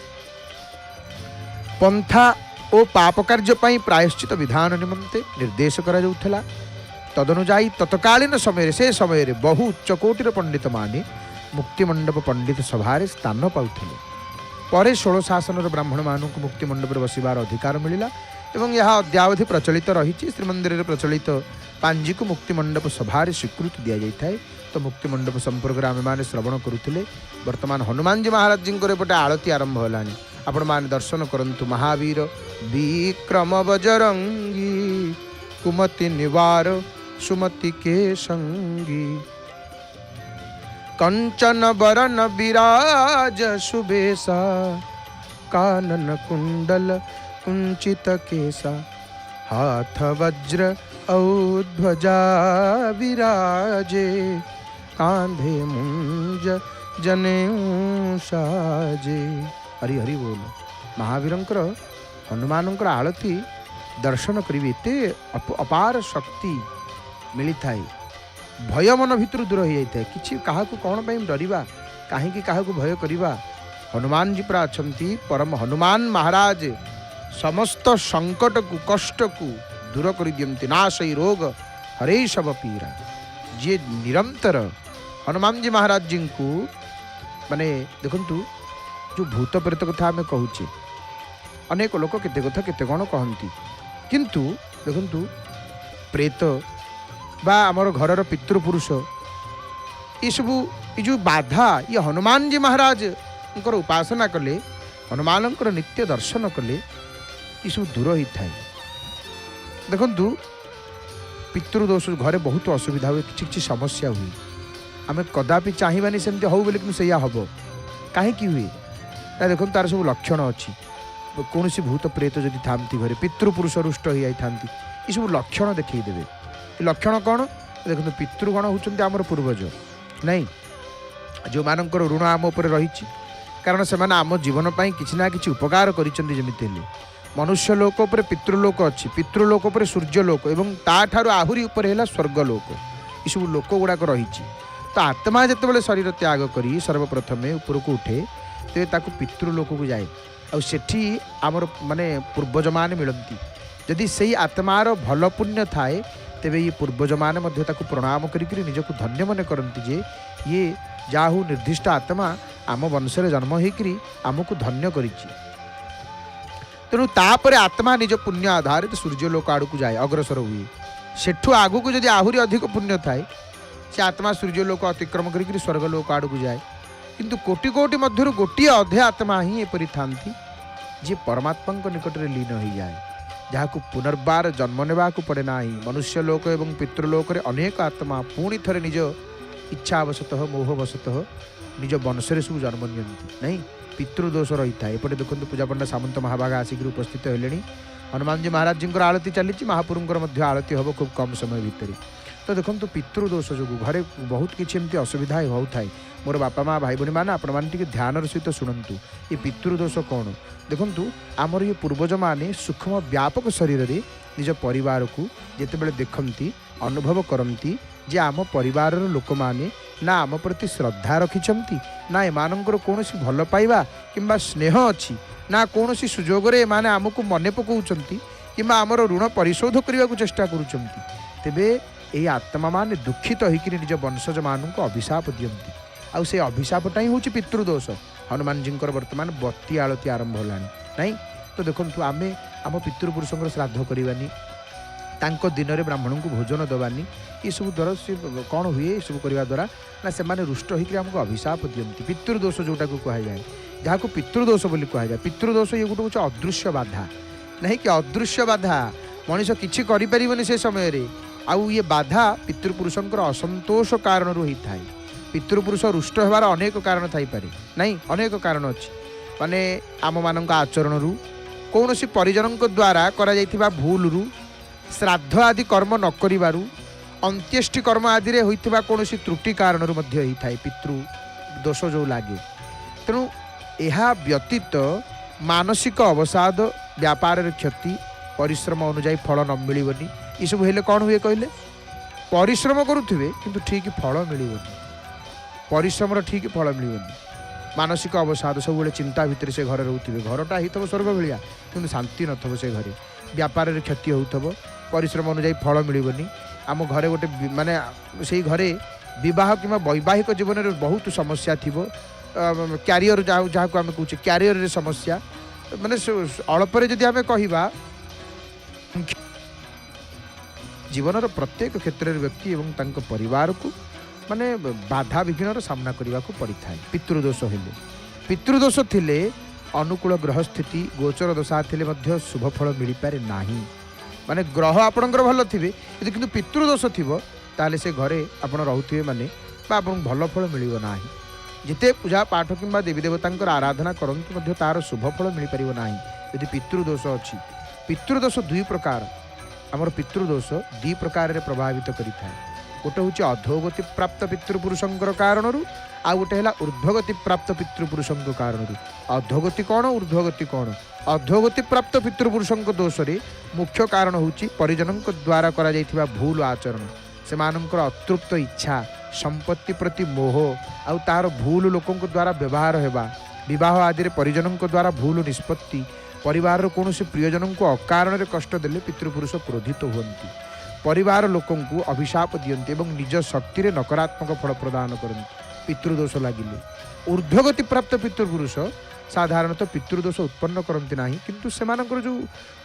ପନ୍ଥା ଓ ପାପ କାର୍ଯ୍ୟ ପାଇଁ ପ୍ରାୟଶ୍ଚିତ ବିଧାନ ନିମନ୍ତେ ନିର୍ଦ୍ଦେଶ କରାଯାଉଥିଲା। ତଦନୁଯାୟୀ ତତ୍କାଳୀନ ସମୟରେ ସେ ସମୟରେ ବହୁ ଉଚ୍ଚକୋଟୀର ପଣ୍ଡିତମାନେ ମୁକ୍ତିମଣ୍ଡପ ପଣ୍ଡିତ ସଭାରେ ସ୍ଥାନ ପାଉଥିଲେ। ପରେ 16 ଶାସନର ବ୍ରାହ୍ମଣମାନଙ୍କୁ ମୁକ୍ତିମଣ୍ଡପରେ ବସିବାର ଅଧିକାର ମିଳିଲା ଏବଂ ଏହା ଅଦ୍ୟାବଧି ପ୍ରଚଳିତ ରହିଛି। ଶ୍ରୀମନ୍ଦିରରେ ପ୍ରଚଳିତ ପାଞ୍ଜିକୁ ମୁକ୍ତିମଣ୍ଡପ ସଭାରେ ସ୍ୱୀକୃତି ଦିଆଯାଇଥାଏ। ତ ମୁକ୍ତିମଣ୍ଡପ ସମ୍ପର୍କରେ ଆମେମାନେ ଶ୍ରବଣ କରୁଥିଲେ। ବର୍ତ୍ତମାନ ହନୁମାନଜୀ ମହାରାଜଜୀଙ୍କର ଏପଟେ ଆଳତି ଆରମ୍ଭ ହେଲାଣି, ଆପଣମାନେ ଦର୍ଶନ କରନ୍ତୁ। ମହାବୀର ବିକ୍ରମ ବଜରଙ୍ଗୀ କୁମତି ନିବାର ସୁମତି କେ ସଙ୍ଗୀ कंचन बरन विराज सुबेसा कानन कुंडल कुंचित केसा हाथ वज्र औध्वजा विराजे कांधे मुंज जनेऊ साजे। हरि हरि बोल। महावीरंकर हनुमानंकर आळती दर्शन करिवे एते अपार शक्ति मिली थाए। भय मन भितर दूर हो जाता है। किसी क्या कौन डरवा, कहीं क्या भय करवा। हनुमान जी पूरा अच्छा परम हनुमान महाराज समस्त संकट को कष्ट को दूर कर दियंती। नाशई रोग हरे सब पीरा। जी निरंतर हनुमान जी महाराज जी को माने देखंतु जो भूत प्रेत कथा आम कहूचे, अनेक लोक केते कथा केते कौन कहती, किंतु देखंतु प्रेत बा आमर घरर पितृपुरुष ये सबू ये जो बाधा ये हनुमान जी महाराज उपासना कले, हनुमान नित्य दर्शन कले ये सब दूर होता है। देखंतु पितृदोष घरे बहुत असुविधा हुए, किसी किसी समस्या हुए, आम कदापि चाहबानी सेमती हो बोले कि हम कहीं हुए ना। देखो तार सब लक्षण अच्छी। कौन सी भूत प्रेत जदि था घरे पितृपुरुष रुष्ट हो जाती ये सब लक्षण देखईदेवे। लक्षण कौन देखो पितृगण होती आमर पूर्वज नहीं, जो मानकर ऋण आम उपर रही, कारण से आम जीवन पर किसी ना कि उपकार करिसेंती। जमिति मनुष्य लोक उपर पितृलोक अच्छी, पितृलोक उपर सूर्यलोक एवं ताठारु आहुरी उपर है स्वर्गलोक। ये सब लोक गुड़ाक रही। तो आत्मा जितेबाला शरीर त्याग करी सर्वप्रथमे उपरको उठे तेज ताकू पितृलोक को जाए। आठी आमर माने पूर्वज मान मिलती। जदि से आत्मार भल पुण्य थाए तेबे ये पूर्वज मान प्रणाम करी निजक धन्य मन करती जे ये जाहू निर्दिष्ट आत्मा आम वंश जन्म होकर आमको धन्य करिछि। तेणु तापर आत्मा निज पुण्य आधारित सूर्यलोक आड़ को जाए, अग्रसर हुए। सेठू आगु को जदि आहुरी अधिक पुण्य थाए से आत्मा सूर्यलोक अतिक्रम कर स्वर्गलोक आड़ को जाए। किंतु कोटि कोटि मध्य गोटे अधे आत्मा ही एपरी थांती जे परमात्मा निकट में लीन हो जाए, जहाँ को पुनर्बार जन्म नेबा पड़े ना। मनुष्य लोक एवं पितृलोक रे अनेक आत्मा पुणी थे निज इच्छावशतः मोहवशतः निज वंशे सब जन्म नियंती नहीं। पितृदोष रही था। एपटे देखो पूजा पंडा सामंत महाभागा आसिक उपस्थित होले। हनुमान जी महाराज जी आलती चली, महापुरुषर आलती हम खूब कम समय भितर। तो देखो पितृदोष जो घरे बहुत किसी एमती असुविधा होता है। मोर बापा माँ भाई भाई मैंने आपण ध्यान सहित शुणु ये पितृदोष कौन। देखु आमर ये पूर्वज मैंने सूक्ष्म व्यापक शरीर में निज परिवार को जिते देखती अनुभव करती जे आम परिवार लोक मैंने ना आम प्रति श्रद्धा रखिंट ना एमानंकर कौन भल पाइबा किंबा स्नेह अच्छी ना कौन सुजोग एमाने आमको मन पकाउछंती किंबा आमर ऋण परिशोध करने को चेष्टा करुछंती। तेबे ये आत्मा माने दुखित होकर निज वंशज मानक अभिशाप दियंती। आउ से अभिशापटा ही हूँ पितृदोष। हनुमान जी बर्तमान बत्ती आलती आरंभ होलानी नहीं। तो देखु आम आम पितृपुरुषों श्राद्ध करवानी, तांको दिन में ब्राह्मण को भोजन दबानी, ये सब द्वारा कौन हुए ये सब करने द्वारा ना से रुष्ट होकर आमको अभिशाप दियंती। पितृदोष जोटा को कहुए जहाँ को पितृदोष बोली कहुए। पितृदोष ये गोटे हूँ अदृश्य बाधा नहीं कि अदृश्य बाधा मनीष किसी करें से समय रे। आउ ये बाधा पितृपुरुषंकर असंतोष कारण होता है। पितृपुरुष रुष्ट होवार अनेक कारण थाई पारे नहीं, अनेक कारण अच्छी माने आम मान आचरण रु कौन सी परिजन द्वारा करा जाइथिबा भूल रु श्राद्ध आदि कर्म न करिबारु अंत्येष्टि कर्म आदि होइथिबा कौन सी त्रुटि कारण मध्य होता है पितृ दोष जो लगे। तेणु यह व्यतीत मानसिक अवसाद, व्यापार क्षति, परिश्रम अनुजाई फल न मिलबनी, ये सब हेले कौन हुए कहले परिश्रम करुथिबे किंतु ठीक फल मिलबनी, परिश्रम ठीक फल मिलबनी। मानसिक अवसाद सब बेले चिंता भितर से घर रोथे, घरटा ही स्वर्ग भाया किंतु शांति नथब से घरे, व्यापार रे क्षति होथब, परिश्रम अनुजाई फल मिलबनी। आम घरे गोटे माने से घरे विवाह कि वैवाहिक जीवन में बहुत समस्या थी, क्यारियर जहाँ को आम कहे क्यारियर रे समस्या माने अल्परे जदि आम कहवा जीवन प्रत्येक क्षेत्र में व्यक्ति एवं तांको परिवार को माने बाधा विघ्न सामना करने को पड़ी था। पितृदोष हेले, पितृदोष थिले अनुकूल ग्रह स्थिति गोचर दशा थिले मध्य शुभ फल मिल पारे नाही। माने ग्रह आपणकर भल थिबे यदि किंतु पितृदोष थिबो ताले से घरे आपण रहउथिबे माने बा आपण भल फल मिलिबो नाही। जिते पूजा पाठ किंबा देवी देवतांकर आराधना करंतु मध्य तार शुभ फल मिल पारिबो नाही यदि पितृदोष अछि। पितृदोष दुई प्रकार, आमर पितृदोष दुई प्रकार रे प्रभावित करिथाय। गोटे हूँ अधोगति प्राप्त पितृपुरुषंकर कारण आ गोटे है ऊर्ध्वगति प्राप्त पितृपुरुषंक कारण। अधोगति कौन ऊर्ध्वगति कौन? अधोगति प्राप्त पितृपुरुषंक दोष रे मुख्य कारण हूँ परिजन द्वारा करा जाइथिबा भूल आचरण, से मानकर अतृप्त इच्छा, संपत्ति प्रति मोह, आउ तार भूल लोकों द्वारा व्यवहार हेबा, विवाह आदि परिजन द्वारा भूल निष्पत्ति, परिवार कौन से प्रियजन को अकारण रे कष्ट देले पितृपुरुष क्रोधित हुअन्ति, परिवार लोकों को अभिशाप दियंती एवं निज शक्ति रे नकारात्मक फल प्रदान करती पितृदोष लगिले। ऊर्ध्वगति प्राप्त पितृपुरुष साधारणतः पितृदोष उत्पन्न करती ना, किंतु सेमानकर जो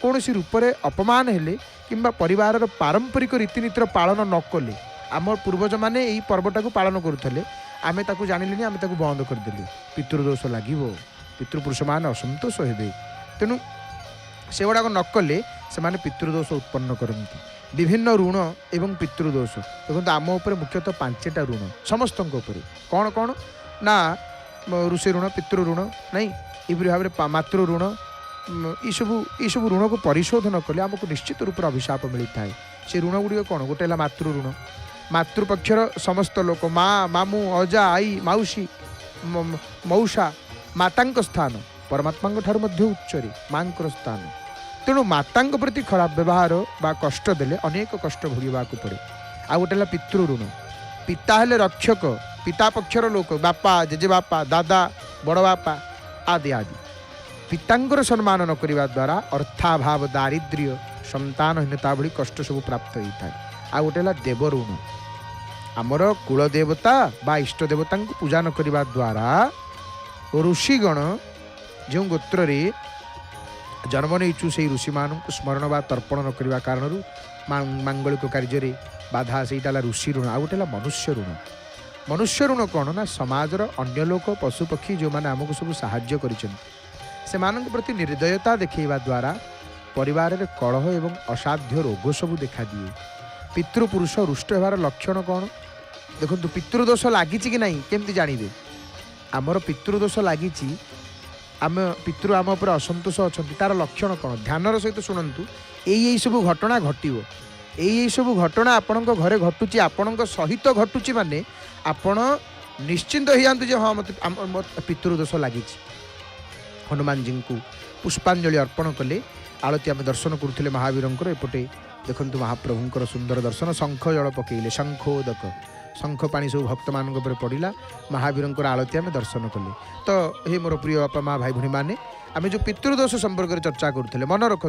कौन सी रूप से अपमान हेले किंबा परिवार पारंपरिक रीतिनीतिर पालन न कले, आम पूर्वज माने यही पर्वटा को पालन करुले, आमे ताकू जानिले आमे ताकू बंद करदेले, पितृदोष लगिबो, पितृपुरुष माने असंतोष हेबे। तेणु से गुड़ाक न कले से माने पितृदोष उत्पन्न करती। विभिन्न ऋण एवं पितृदोष देखो आम उपर मुख्यतः पांचटा ऋण समस्त कौन कौन ना ऋषि ऋण, पितृ ऋण नहीं, यहपरी भाव में मातृ ऋण, ये सब ऋण को परिशोध न कले आमको निश्चित रूप से अभिशाप मिलता है। से ऋण गुड़िक कौन? गोटे है मातृ ऋण, मातृपक्षर समस्त लोक माँ, मामू, अजा, आई, माउसी, मौसा, मातांक स्थान परमात्मा ठारू मध्य उच्चरे मांकर स्थान। तेणु माता प्रति खराब व्यवहार बा कष्ट देले अनेक कष्ट भोगवा पड़े। आ गोटे पितृ ऋण, पिता हेले रक्षक, पिता पक्षर लोक, बापा, जेजेबापा, दादा, बड़ बापा आदि आदि पितांकर सम्मान न करने द्वारा अर्थाभाव, दारिद्र्य, संतानहीनता भली कष्ट सब प्राप्त होता है। आ गोटे देव ऋण, आमर कुलदेवता बा इष्ट देवता पूजा न करने द्वारा ऋषिगण जो गोत्र रे जन्म नहीं से ऋषि मान स्मरण बा तर्पण न करने कारण मांगलिक कार्य बाधा से ऋषि ऋण आ गए मनुष्य ऋण। मनुष्य ऋण कौन ना समाजर अन्य लोक पशुपक्षी जो मैंने आमको सब साहाय्य कर प्रति निर्दयता देखा द्वारा परिवार रे कलह एवं असाध्य रोग सब देखा दिए। पितृपुरुष रुष्ट होवार लक्षण कौन देखो पितृदोष लगी कि नहीं केमती जानवे आमर पितृदोष लगी आम पितृ आम उपर असंतोष अच्छा तार लक्षण कौन ध्यानर सहित शुणु यही सब घटना घटव यही सब घटना आपण घरे घटुची आपण सहित घटुची माने आपण निश्चिंत हो जातु हाँ मत पितृदोष लगी। हनुमान जी को पुष्पांजलि अर्पण कले आलती आम दर्शन करुले महावीर एपटे देखु महाप्रभुंर सुंदर दर्शन शंख जल पकईले शंखोदक शंख पानी सब भक्त मान पड़ा महावीर आलती आम दर्शन कले। तो हे मोर प्रिय बापा माँ भाई भणी मैंने आम जो पितृदोष संपर्क में चर्चा करुले मन रखु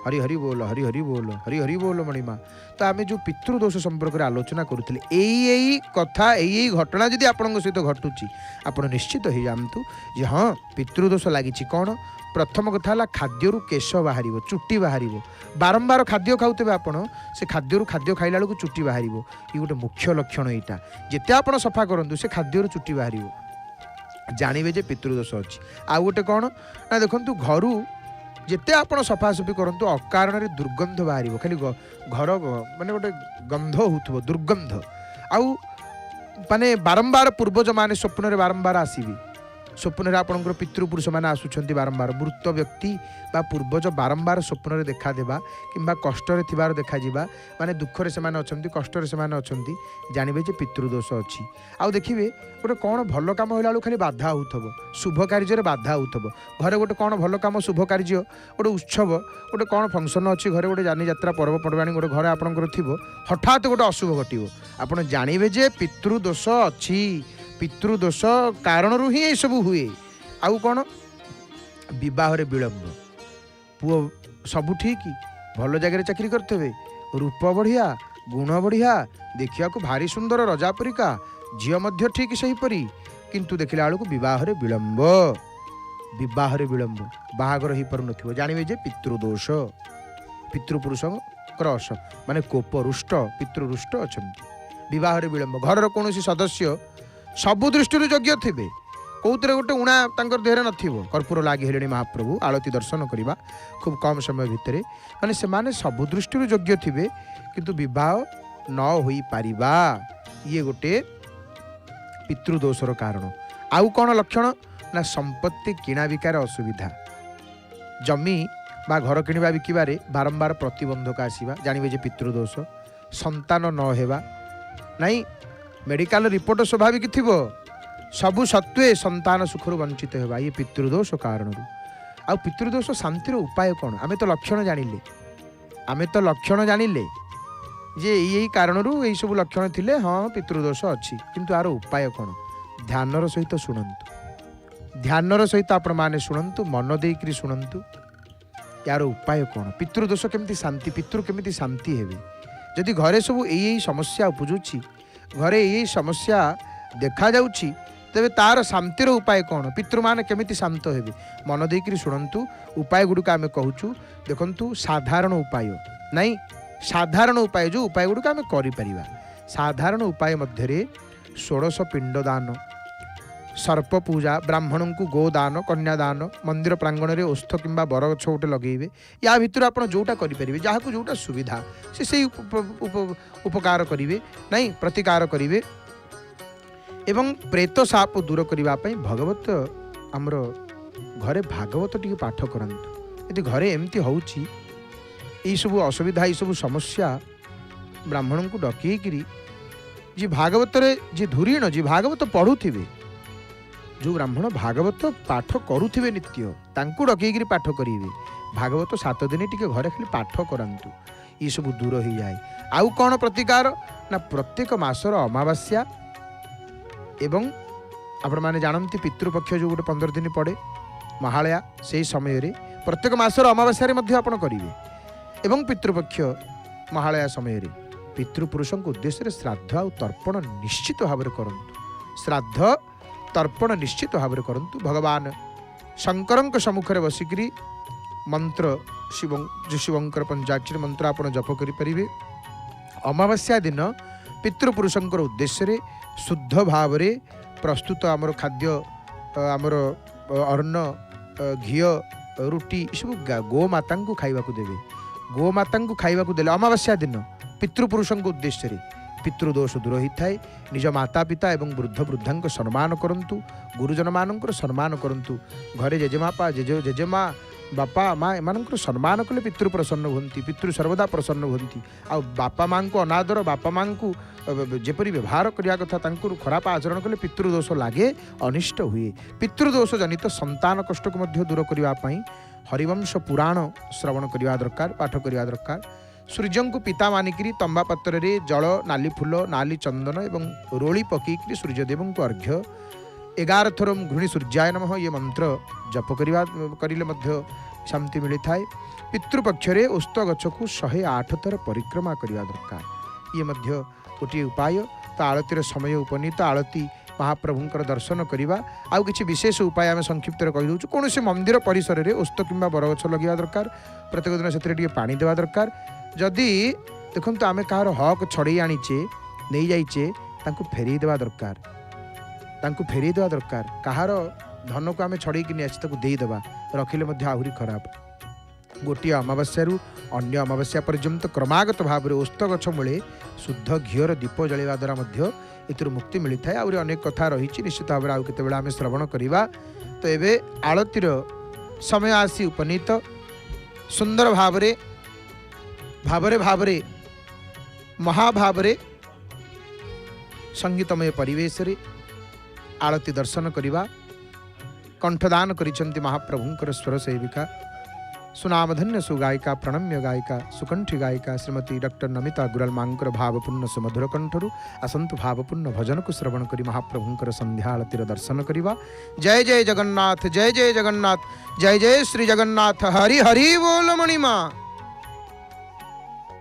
हरि हरि बोल हरि हरि बोल हरि हरि बोल मणिमा। तो आम जो पितृदोष संपर्क में आलोचना करुले यही कथा यही घटना जदि आपण सहित घटुची आप निश्चित हो जातु जे हाँ पितृदोष लगी कौन। प्रथम कथा है खाद्य केश बाहर चुट्टी बाहर बारंबार खाद्य खाऊे आपड़ से खाद्य खाद्य खाइला बेलू चुट्टी बाहर ये गोटे मुख्य लक्षण यहाँ जिते आप सफा करूँ से खाद्य चुट्टी बाहर जानवे जे पितृदोष अच्छी। आउ गोटे कौन ना देखु घर जिते आप सफासफी करूँ अकारण दुर्गंध बाहर खाली घर माने गोटे गंध हो दुर्गंध आउ माने बारंबार पूर्वज माने स्वप्न बारंबार आसबि स्वप्न आपंकर पितृपुरुष मैंने आसुंच बारंबार मृत व्यक्ति बा पूर्वज बारंबार स्वप्न देखा देवा कि कष्ट थिबार देखा जिबा माने दुखरे से कष्ट से जानवे जे पितृदोष अच्छी। आउ देखिए गोटे कौन भल कम होला खाली बाधा होथबो शुभ कार्य बाधा होथबो घरे गोटे कौन भल कम शुभ कार्य गोटे उत्सव गोटे कौन फंक्शन अच्छी घरे गोटे जानी यात्रा पर्वपर्वाणी गोटे घरे आपंकर थी हठात गोटे अशुभ घटो आपड़ जानवे जे पितृदोष अच्छी। पितृदोष कारण ही ये सब हुए। आउ कौन विवाह विलंब पुओ सब ठीक भल जगह चाकरी करते रूप बढ़िया गुण बढ़िया देखा भारी सुंदर रजा परिका झील मध्य ठीक से हीपरी किंतु देखला बेलू विवाह विलंब बाहागर हो पार न जानवे जे पितृदोष पितृपुरुष माने कोप रुष्ट पितृरुष्ट अच्छा विवाह विलंब घर कौन सदस्य सबु दृष्टि योग्य थे कौतरे गोटे उणा देहरे न कर्पूर लगी हेले महाप्रभु आलती दर्शन करवा खूब कम समय भितर माने से माने सबु दृष्टि योग्य थे किंतु विवाह न हो पारिबा ये गोटे पितृदोषर कारण। आउ कौन लक्षण ना संपत्ति किणा बिकार असुविधा जमी बा घर किणवा बिकबारे बारंबार प्रतिबंधक आसवा जानवे जे पितृदोष संतान न हेबा नहीं मेडिकल रिपोर्ट स्वाभाविक थी सबु सत्वे संतान सुखर वंचित होगा ये पितृदोष कारण। आ पितृदोष शांतिर उपाय कौन आमे तो लक्षण जानिले जे यही कारण यही सब लक्षण थिले हाँ पितृदोष अच्छी किंतु यार उपाय कौन ध्यानर सहित शुणु ध्यानर सहित आपण माने शुणु मन देकरी शुणु यार उपाय कौन पितृदोष केमती शांति पितृ केमती शांति हेबे जदि घरे सब यही समस्या उपजुची घरे यही समस्या देखा जाउची तेबे तार शांतिर उपाय कौन पितृ मान केमिति शांत हेबे मन देकरी शुणु उपाय गुड़िक आम कहूँ देखु साधारण उपाय नहीं साधारण उपाय जो उपाय गुड़िक आम करिपरिबा साधारण उपाय मध्य 16 पिंडदान सर्प पूजा ब्राह्मण को गोदान कन्यादान मंदिर प्रांगण में ओस्थ किंबा बरगछ गोटे लगेबे या भितर आप जोटा करेंगे जहाँ को जोटा सुविधा से उपकार करेंगे नहीं प्रतिकार करेंगे एवं प्रेत साप दूर करने भगवत आमर घरे भागवत टी पाठ करंतु यदि घरे एमती होउची ये सब असुविधा ये सब समस्या ब्राह्मण को डकईकरी जी भागवत जी धुरीण जी भागवत पढ़ुथिबे जो ब्राह्मण भागवत पाठ करुथिबे नित्य तांकु डकईकरी पाठ करेंगे भागवत 7 दिन टी घरे खाली पाठ करंतु ये सब दूर हो जाए। आउ कौन प्रतिकार ना प्रत्येक मासर अमावास्या एवं आपण माने जानती पितृपक्ष जो गोटे 15 दिन पड़े महालया से समय रे प्रत्येक मासर अमावास्या मध्य आपण करेंगे एवं पितृपक्ष महालया समय रे पितृपुरुषों उद्देश्य श्राद्ध आ तर्पण निश्चित भाव में करंतु श्राद्ध तर्पण निश्चित भाव में करंतु। भगवान शंकर सम्मुखें बसिकी मंत्र शिवंकर पंचाक्षरी मंत्र आप जप करें। अमावस्या दिन पितृपुरुषंकर उद्देश्य शुद्ध भाव में प्रस्तुत आमर खाद्य आमर अन्न घी रुटी सब गोमाता को खाइबा देवे। गोमाता को खाइबा देले अमावस्या दिन पितृपुरुषों उद्देश्य पितृदोष दूर होता है। निज माता पिता एवं वृद्ध वृद्धा सम्मान करंतु। गुरुजन मानकर सम्मान करंतु। घरे जेजेमापा जेजेमा बापा माँ एम सम्मान कले पितृ प्रसन्न होती। पितृ सर्वदा प्रसन्न होती। आ बापा माँ को अनादर बापा माँ को जेपरी व्यवहार करने कथा खराब आचरण कले पितृदोष लगे अनिष्ट हुए। पितृदोष जनित संतान कष्ट को दूर करने हरिवंश पुराण श्रवण करने दरकार पाठ करने दरकार। सूर्य को पिता मानिक तंबा पत्र रे जल नाली फूल नाली चंदन एवं रोली पकईकि सूर्यदेव को अर्घ्य 11 थर घृणी सूर्याय नमः ये मंत्र जप करिले शांति मिलता है। पितृपक्ष उस्त गछ को 108 थर परिक्रमा करने दरकार। ये गोटे उपाय। तो आलतीर समय उपनीत आलती महाप्रभुंकर दर्शन करवा आउ किसी विशेष उपाय आम संक्षिप्त कहीदे। कौन से मंदिर परिसर में उस्त कि बरगछ लगे दरकार। प्रत्येक दिन से पानी देवा दरकार। जदि देखो आम कहार हक छड़े आनीचे नहीं जाइचे फेरी देवा दरकार। फेरी देवा दरकार। कहार धन को आम छड़े कि देदेवा रखिले आहरी खराब। गोटे अमावस्या अन्य अमावस्या पर्यंत क्रमागत भाव में ओस्त गछ मूले शुद्ध घीर दीप जलवा द्वारा एथुर मुक्ति मिलता है। आहरी अनेक कथा रही निश्चित भाव में आउ केतेबेले आम श्रवण करवा। तो एबे आलतीर समय आसी उपनीत सुंदर भावरे महाभावरे संगीतमय परिवेश रे आलती दर्शन करवा। कंठदान करिसेंति महाप्रभुंकर स्वर सेविका सुनामधन्य सुगायिका प्रणम्य गायिका सुकंठी गायिका श्रीमती डॉक्टर नमिता गुरल मांकर भावपूर्ण सुमधुर कंठरु आसंतु भावपूर्ण भजन को श्रवण करी महाप्रभुंकर संध्या आलतीर दर्शन करवा। जय जय जगन्नाथ जय जय जगन्नाथ जय जय श्री जगन्नाथ हरि हरि बोल मणिमा।